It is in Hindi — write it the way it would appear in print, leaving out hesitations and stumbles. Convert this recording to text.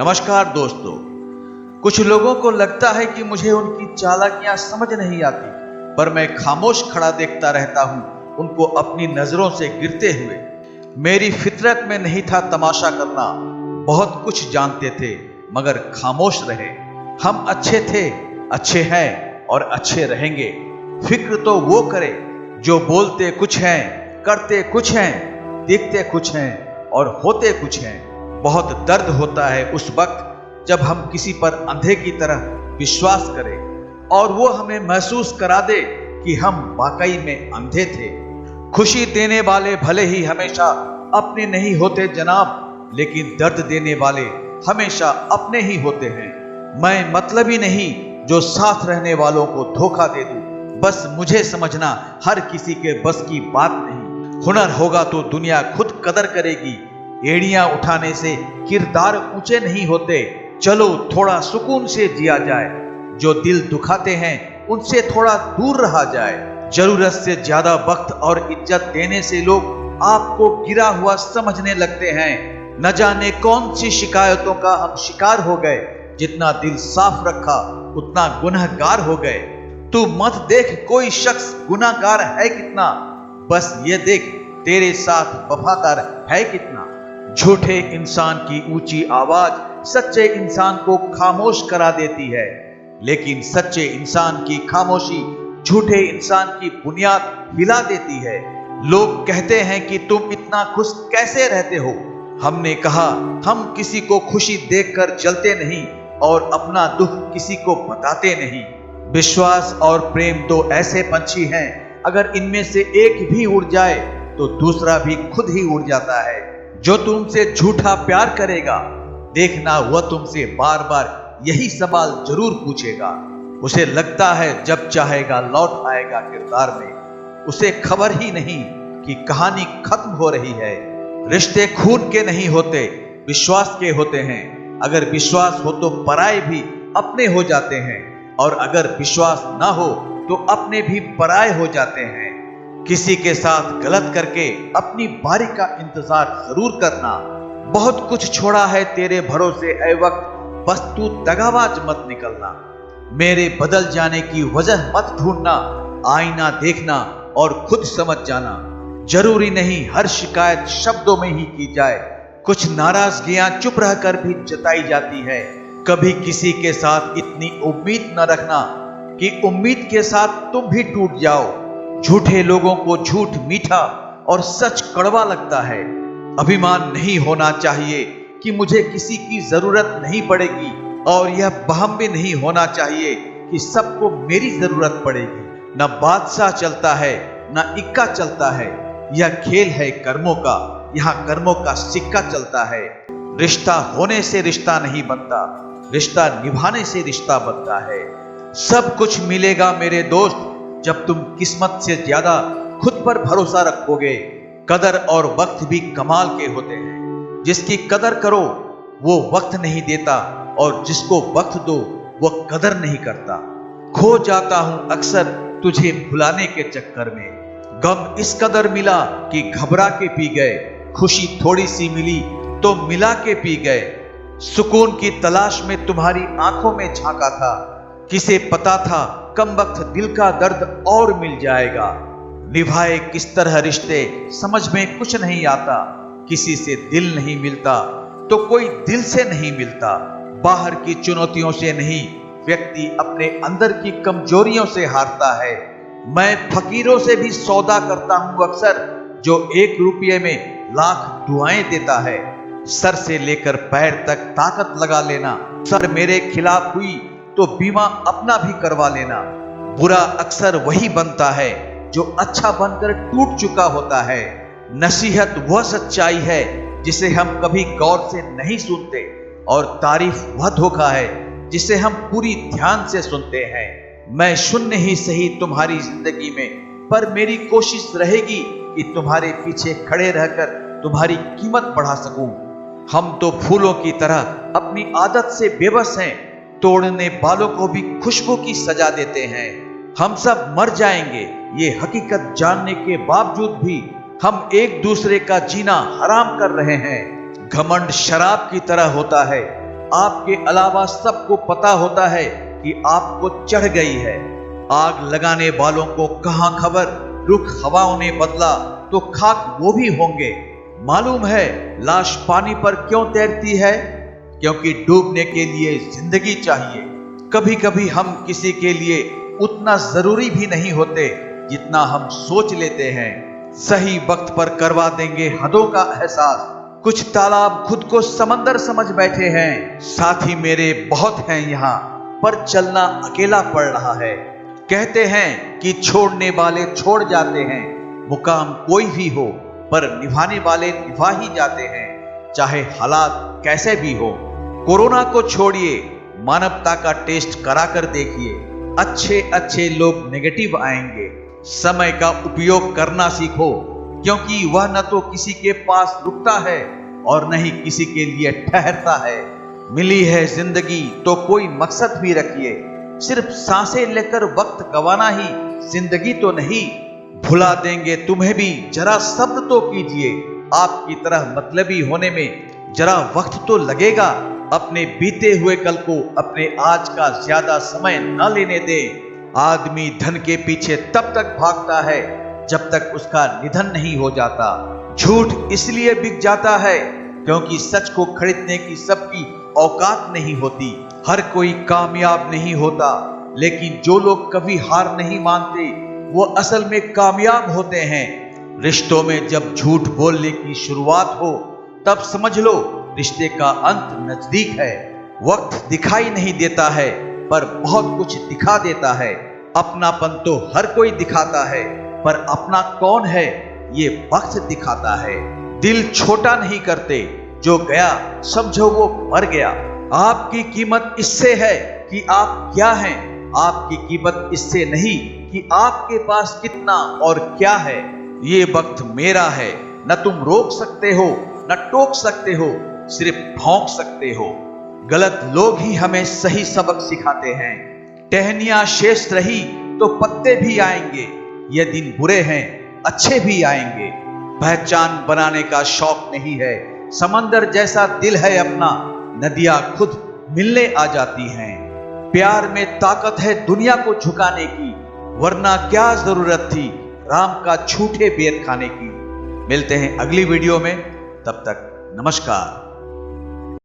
नमस्कार दोस्तों। कुछ लोगों को लगता है कि मुझे उनकी चालाकियां समझ नहीं आती, पर मैं खामोश खड़ा देखता रहता हूं उनको अपनी नजरों से गिरते हुए। मेरी फितरत में नहीं था तमाशा करना। बहुत कुछ जानते थे मगर खामोश रहे। हम अच्छे थे, अच्छे हैं और अच्छे रहेंगे। फिक्र तो वो करे जो बोलते कुछ हैं, करते कुछ हैं, दिखते कुछ हैं और होते कुछ हैं। बहुत दर्द होता है उस वक्त जब हम किसी पर अंधे की तरह विश्वास करें और वो हमें महसूस करा दे कि हम वाकई में अंधे थे। खुशी देने वाले भले ही हमेशा अपने नहीं होते जनाब, लेकिन दर्द देने वाले हमेशा अपने ही होते हैं। मैं मतलबी नहीं जो साथ रहने वालों को धोखा दे दूं। बस मुझे समझना हर किसी के बस की बात नहीं। हुनर होगा तो दुनिया खुद कदर करेगी। एड़ियां उठाने से किरदार ऊंचे नहीं होते। चलो थोड़ा सुकून से जिया जाए। जो दिल दुखाते हैं उनसे थोड़ा दूर रहा जाए। जरूरत से ज्यादा वक्त और इज्जत देने से लोग आपको गिरा हुआ समझने लगते हैं। न जाने कौन सी शिकायतों का हम शिकार हो गए। जितना दिल साफ रखा उतना गुनहगार हो गए। तू मत देख कोई शख्स गुनाहगार है कितना, बस ये देख तेरे साथ वफादार है कितना। झूठे इंसान की ऊंची आवाज सच्चे इंसान को खामोश करा देती है, लेकिन सच्चे इंसान की खामोशी झूठे इंसान की बुनियाद हिला देती है। लोग कहते हैं कि तुम इतना खुश कैसे रहते हो। हमने कहा हम किसी को खुशी देखकर जलते नहीं और अपना दुख किसी को बताते नहीं। विश्वास और प्रेम तो ऐसे पंछी हैं, अगर इनमें से एक भी उड़ जाए तो दूसरा भी खुद ही उड़ जाता है। जो तुमसे झूठा प्यार करेगा, देखना वह तुमसे बार बार यही सवाल जरूर पूछेगा। उसे लगता है जब चाहेगा लौट आएगा किरदार में। उसे खबर ही नहीं कि कहानी खत्म हो रही है। रिश्ते खून के नहीं होते, विश्वास के होते हैं। अगर विश्वास हो तो पराये भी अपने हो जाते हैं, और अगर विश्वास ना हो तो अपने भी पराये हो जाते हैं। किसी के साथ गलत करके अपनी बारी का इंतजार जरूर करना। बहुत कुछ छोड़ा है तेरे भरोसे ऐ वक्त, बस तू दगाबाज मत निकलना। मेरे बदल जाने की वजह मत ढूंढना, आईना देखना और खुद समझ जाना। जरूरी नहीं हर शिकायत शब्दों में ही की जाए। कुछ नाराजगियां चुप रहकर भी जताई जाती है। कभी किसी के साथ इतनी उम्मीद न रखना कि उम्मीद के साथ तुम भी टूट जाओ। झूठे लोगों को झूठ मीठा और सच कड़वा लगता है। अभिमान नहीं होना चाहिए कि मुझे किसी की जरूरत नहीं पड़ेगी, और यह बहम भी नहीं होना चाहिए कि सबको मेरी जरूरत पड़ेगी। न बादशाह चलता है न इक्का चलता है। यह खेल है कर्मों का, यहाँ कर्मों का सिक्का चलता है। रिश्ता होने से रिश्ता नहीं बनता, रिश्ता निभाने से रिश्ता बनता है। सब कुछ मिलेगा मेरे दोस्त जब तुम किस्मत से ज्यादा खुद पर भरोसा रखोगे। कदर और वक्त भी कमाल के होते हैं। जिसकी कदर करो वो वक्त नहीं देता, और जिसको वक्त दो वो कदर नहीं करता। खो जाता हूं अक्सर तुझे भुलाने के चक्कर में। गम इस कदर मिला कि घबरा के पी गए। खुशी थोड़ी सी मिली तो मिला के पी गए। सुकून की तलाश में तुम्हारी आंखों में झांका था। किसे पता था कम वक्त दिल का दर्द और मिल जाएगा। निभाए किस तरह रिश्ते समझ में कुछ नहीं आता। किसी से दिल नहीं मिलता तो कोई दिल से नहीं मिलता। बाहर की चुनौतियों से नहीं, व्यक्ति अपने अंदर की कमजोरियों से हारता है। मैं फकीरों से भी सौदा करता हूं अक्सर, जो 1 रुपये में लाख दुआएं देता है। सर से लेकर पैर तक ताकत लगा लेना। सर मेरे खिलाफ हुई तो बीमा अपना भी करवा लेना। बुरा अक्सर वही बनता है जो अच्छा बनकर टूट चुका होता है। नसीहत वह सच्चाई है जिसे हम कभी गौर से नहीं सुनते, और तारीफ वह धोखा है जिसे हम पूरी ध्यान से सुनते हैं। मैं शून्य ही सही तुम्हारी जिंदगी में, पर मेरी कोशिश रहेगी कि तुम्हारे पीछे खड़े रहकर तुम्हारी कीमत बढ़ा सकूं। हम तो फूलों की तरह अपनी आदत से बेबस हैं, तोड़ने वालों को भी खुशबू की सजा देते हैं। हम सब मर जाएंगे ये हकीकत जानने के बावजूद भी हम एक दूसरे का जीना हराम कर रहे हैं। घमंड शराब की तरह होता है, आपके अलावा सबको पता होता है कि आपको चढ़ गई है। आग लगाने वालों को कहां खबर, रुख हवाओं ने बदला तो खाक वो भी होंगे। मालूम है लाश पानी पर क्यों तैरती है? क्योंकि डूबने के लिए जिंदगी चाहिए। कभी कभी हम किसी के लिए उतना जरूरी भी नहीं होते जितना हम सोच लेते हैं। सही वक्त पर करवा देंगे हदों का एहसास। कुछ तालाब खुद को समंदर समझ बैठे हैं। साथी मेरे बहुत हैं यहाँ, पर चलना अकेला पड़ रहा है। कहते हैं कि छोड़ने वाले छोड़ जाते हैं, मुकाम कोई भी हो, पर निभाने वाले निभा ही जाते हैं, चाहे हालात कैसे भी हो। कोरोना को छोड़िए, मानवता का टेस्ट करा कर देखिए। अच्छे अच्छे लोग नेगेटिव आएंगे। समय का उपयोग करना सीखो, क्योंकि वह न तो किसी के पास रुकता है और न ही किसी के लिए ठहरता है। मिली है जिंदगी तो कोई मकसद भी रखिए। सिर्फ सांसें लेकर वक्त गवाना ही जिंदगी तो नहीं। भुला देंगे तुम्हें भी, जरा सब्र तो कीजिए। आपकी तरह मतलबी होने में जरा वक्त तो लगेगा। अपने बीते हुए कल को अपने आज का ज्यादा समय न लेने दे। आदमी धन के पीछे तब तक भागता है जब तक उसका निधन नहीं हो जाता। झूठ इसलिए बिक जाता है क्योंकि सच को खरीदने की सबकी औकात नहीं होती। हर कोई कामयाब नहीं होता, लेकिन जो लोग कभी हार नहीं मानते वो असल में कामयाब होते हैं। रिश्तों में जब झूठ बोलने की शुरुआत हो तब समझ लो रिश्ते का अंत नजदीक है। वक्त दिखाई नहीं देता है, पर बहुत कुछ दिखा देता है। अपनापन तो हर कोई दिखाता है, पर अपना कौन है ये वक्त दिखाता है। दिल छोटा नहीं करते, जो गया समझो वो मर गया। आपकी कीमत इससे है कि आप क्या हैं, आपकी कीमत इससे नहीं कि आपके पास कितना और क्या है। ये वक्त मेरा है, न तुम रोक सकते हो न टोक सकते हो, सिर्फ भौंक सकते हो। गलत लोग ही हमें सही सबक सिखाते हैं। टहनियां शेष रही तो पत्ते भी आएंगे। ये दिन बुरे हैं, अच्छे भी आएंगे। पहचान बनाने का शौक नहीं है, समंदर जैसा दिल है अपना, नदियां खुद मिलने आ जाती हैं। प्यार में ताकत है दुनिया को झुकाने की, वरना क्या जरूरत थी राम का छूटे बेर खाने की। मिलते हैं अगली वीडियो में, तब तक नमस्कार।